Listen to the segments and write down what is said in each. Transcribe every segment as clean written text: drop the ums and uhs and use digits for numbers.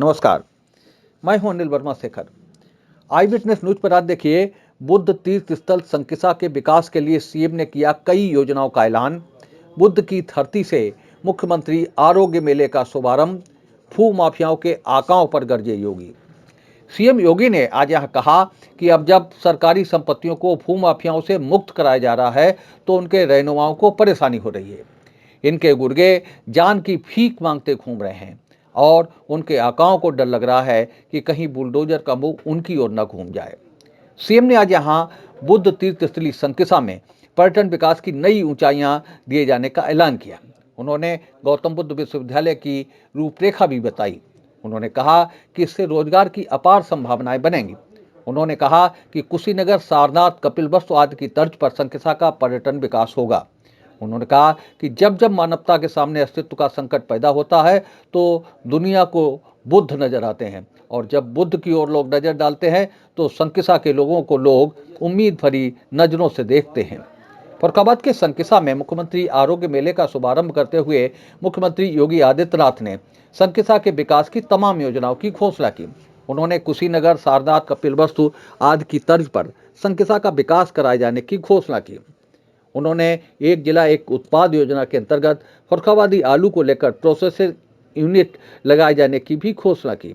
नमस्कार, मैं हूं अनिल वर्मा शेखर। आई विटनेस न्यूज पर आज देखिए, बुद्ध तीर्थ स्थल संकिसा के विकास के लिए सीएम ने किया कई योजनाओं का ऐलान। बुद्ध की धरती से मुख्यमंत्री आरोग्य मेले का शुभारंभ। भू माफियाओं के आकाओं पर गरजे योगी। सीएम योगी ने आज यहां कहा कि अब जब सरकारी संपत्तियों को भू माफियाओं से मुक्त कराया जा रहा है तो उनके रहनुमाओं को परेशानी हो रही है। इनके गुर्गे जान की भीख मांगते घूम रहे हैं और उनके आकाओं को डर लग रहा है कि कहीं बुलडोजर का मुंह उनकी ओर न घूम जाए। सीएम ने आज यहां बुद्ध तीर्थ स्थली संकिसा में पर्यटन विकास की नई ऊंचाइयां दिए जाने का ऐलान किया। उन्होंने गौतम बुद्ध विश्वविद्यालय की रूपरेखा भी बताई। उन्होंने कहा कि इससे रोजगार की अपार संभावनाएं बनेंगी। उन्होंने कहा कि कुशीनगर, सारनाथ, कपिलवस्तु आदि की तर्ज पर संकिसा का पर्यटन विकास होगा। उन्होंने कहा कि जब जब मानवता के सामने अस्तित्व का संकट पैदा होता है तो दुनिया को बुद्ध नजर आते हैं, और जब बुद्ध की ओर लोग नजर डालते हैं तो संकिसा के लोगों को लोग उम्मीद भरी नजरों से देखते हैं। फरुखाबाद के संकिसा में मुख्यमंत्री आरोग्य मेले का शुभारंभ करते हुए मुख्यमंत्री योगी आदित्यनाथ ने संकिसा के विकास की तमाम योजनाओं की घोषणा की। उन्होंने कुशीनगर, सारनाथ, कपिलवस्तु आदि की तर्ज पर संकिसा का विकास कराए जाने की घोषणा की। उन्होंने एक जिला एक उत्पाद योजना के अंतर्गत फरुखाबादी आलू को लेकर प्रोसेसिंग यूनिट लगाए जाने की भी घोषणा की।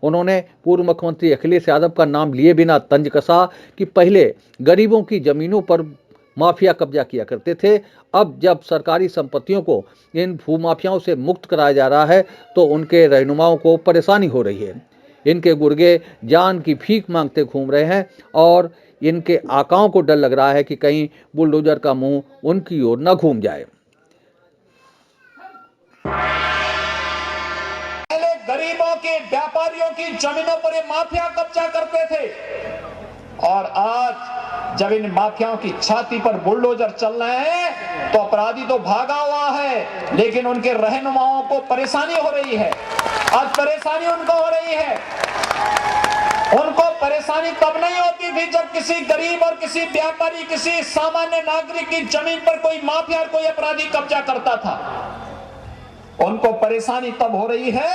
उन्होंने पूर्व मुख्यमंत्री अखिलेश यादव का नाम लिए बिना तंज कसा कि पहले गरीबों की जमीनों पर माफिया कब्जा किया करते थे, अब जब सरकारी संपत्तियों को इन भूमाफियाओं से मुक्त कराया जा रहा है तो उनके रहनुमाओं को परेशानी हो रही है। इनके गुर्गे जान की भीख मांगते घूम रहे हैं और इनके आकाओं को डर लग रहा है कि कहीं बुलडोजर का मुंह उनकी ओर न घूम जाए। पहले गरीबों के, व्यापारियों की जमीनों पर ये माफिया कब्जा करते थे, और आज जब इन माफियाओं की छाती पर बुलडोजर चल रहे हैं तो अपराधी तो भागा हुआ है, लेकिन उनके रहनुमाओं को परेशानी हो रही है। आज परेशानी उनको हो रही है। उनको परेशानी तब नहीं होती थी जब किसी गरीब और किसी व्यापारी, किसी सामान्य नागरिक की जमीन पर कोई माफिया और कोई अपराधी कब्जा करता था। उनको परेशानी तब हो रही है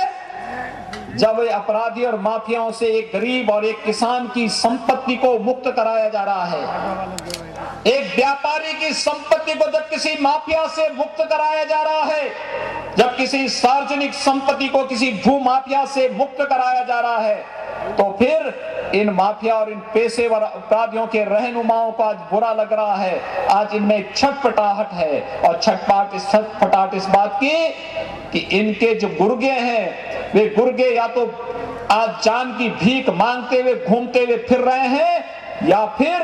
जब अपराधी और माफियाओं से एक गरीब और एक किसान की संपत्ति को मुक्त कराया जा रहा है। एक व्यापारी की संपत्ति को जब किसी माफिया से मुक्त कराया जा रहा है, जब किसी सार्वजनिक संपत्ति को किसी भू माफिया से मुक्त कराया जा रहा है, तो फिर इन माफिया और इन पेशेवर अपराधियों के रहनुमाओं को आज बुरा लग रहा है। आज इनमें एक छटपटाहट है, और छटपटाहट इस बात की कि इनके जो गुर्गे हैं वे गुर्गे या तो आज जान की भीख मांगते हुए घूमते हुए फिर रहे हैं, या फिर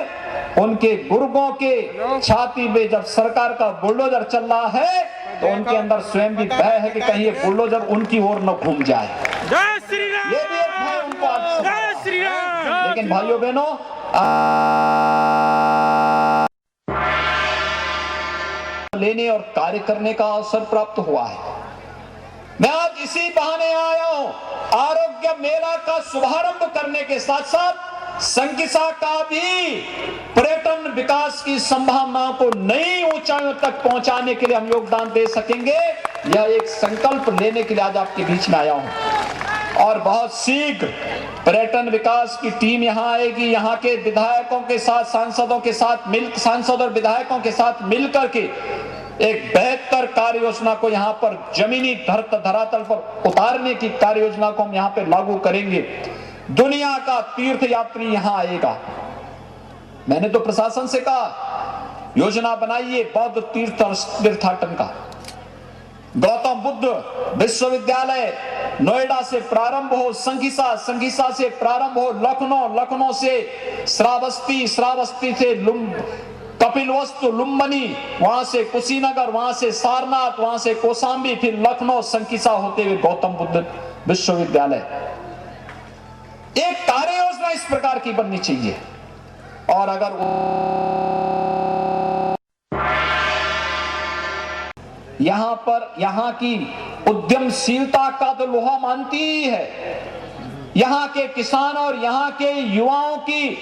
उनके गुर्गों के छाती में जब सरकार का बुलडोजर चल रहा है तो उनके अंदर स्वयं भी भय है कि कहीं ये बुलडोजर उनकी ओर न घूम जाए। जय श्री राम। ये भी एक भय उनको आज। जय श्री राम। लेकिन भाइयों बहनों, लेने और कार्य करने का अवसर प्राप्त हुआ है। मैं आज इसी बहाने आया हूं, आरोग्य मेला का शुभारंभ करने के साथ साथ संकिसा का भी पर्यटन विकास की संभावनाओं को नई ऊंचाइयों तक पहुंचाने के लिए हम योगदान दे सकेंगे, यह एक संकल्प लेने के लिए आज आपके बीच में आया हूं। और बहुत शीघ्र पर्यटन विकास की टीम यहां आएगी। यहां के विधायकों के साथ, सांसद और विधायकों के साथ मिलकर के एक बेहतर कार्य योजना को यहां पर जमीनी धरातल पर उतारने की कार्य योजना को हम यहां पे लागू करेंगे। दुनिया का तीर्थ यात्री यहां आएगा। मैंने तो प्रशासन से कहा, योजना बनाइए बौद्ध तीर्थाटन का। गौतम बुद्ध विश्वविद्यालय नोएडा से प्रारंभ हो, संकिसा से प्रारंभ हो, लखनऊ से श्रावस्ती से कपिलवस्तु, लुम्बिनी, वहां से कुशीनगर, वहां से सारनाथ, वहां से कौशाम्बी, फिर लखनऊ, संकिसा होते हुए गौतम बुद्ध विश्वविद्यालय। एक कार्य योजना इस प्रकार की बननी चाहिए। और अगर यहां की उद्यमशीलता का तो लोहा मानती ही है, यहां के किसान और यहां के युवाओं की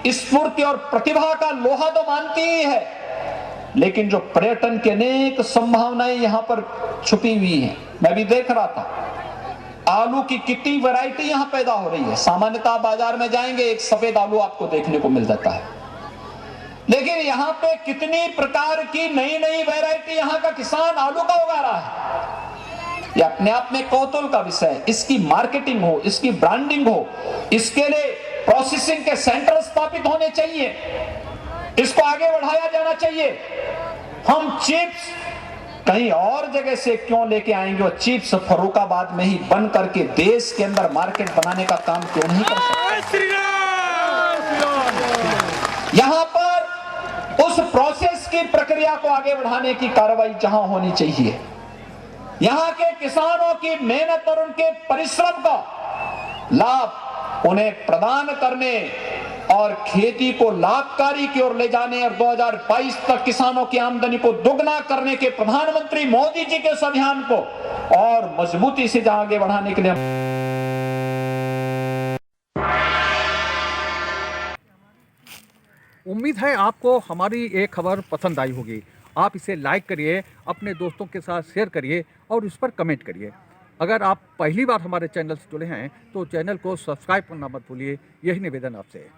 स्फूर्ति और प्रतिभा का लोहा तो मानती ही है, लेकिन जो पर्यटन की अनेक संभावनाएं यहां पर छुपी हुई हैं। मैं भी देख रहा था, आलू की कितनी वैरायटी यहां पैदा हो रही है। सामान्यतः बाजार में जाएंगे एक सफेद आलू आपको देखने को मिल जाता है, लेकिन यहां पे कितनी प्रकार की नई नई वैरायटी यहां का किसान आलू का उगा रहा है। यह अपने आप में कौतूहल का विषय है। इसकी मार्केटिंग हो, इसकी ब्रांडिंग हो, इसके लिए प्रोसेसिंग के सेंटर स्थापित होने चाहिए, इसको आगे बढ़ाया जाना चाहिए। हम चिप्स कहीं और जगह से क्यों लेके आएंगे और चिप्स फर्रुखाबाद में ही बन करके देश के अंदर मार्केट बनाने का काम क्यों नहीं कर सकते। यहां पर उस प्रोसेस की प्रक्रिया को आगे बढ़ाने की कार्रवाई जहां होनी चाहिए, यहां के किसानों की मेहनत और उनके परिश्रम का लाभ उन्हें प्रदान करने और खेती को लाभकारी की ओर ले जाने और 2022 तक किसानों की आमदनी को दोगुना करने के प्रधानमंत्री मोदी जी के इस अभियान को और मजबूती से आगे बढ़ाने के लिए उम्मीद है आपको हमारी ये खबर पसंद आई होगी। आप इसे लाइक करिए, अपने दोस्तों के साथ शेयर करिए और उस पर कमेंट करिए। अगर आप पहली बार हमारे चैनल से जुड़े हैं तो चैनल को सब्सक्राइब करना मत भूलिए। यही निवेदन आपसे है।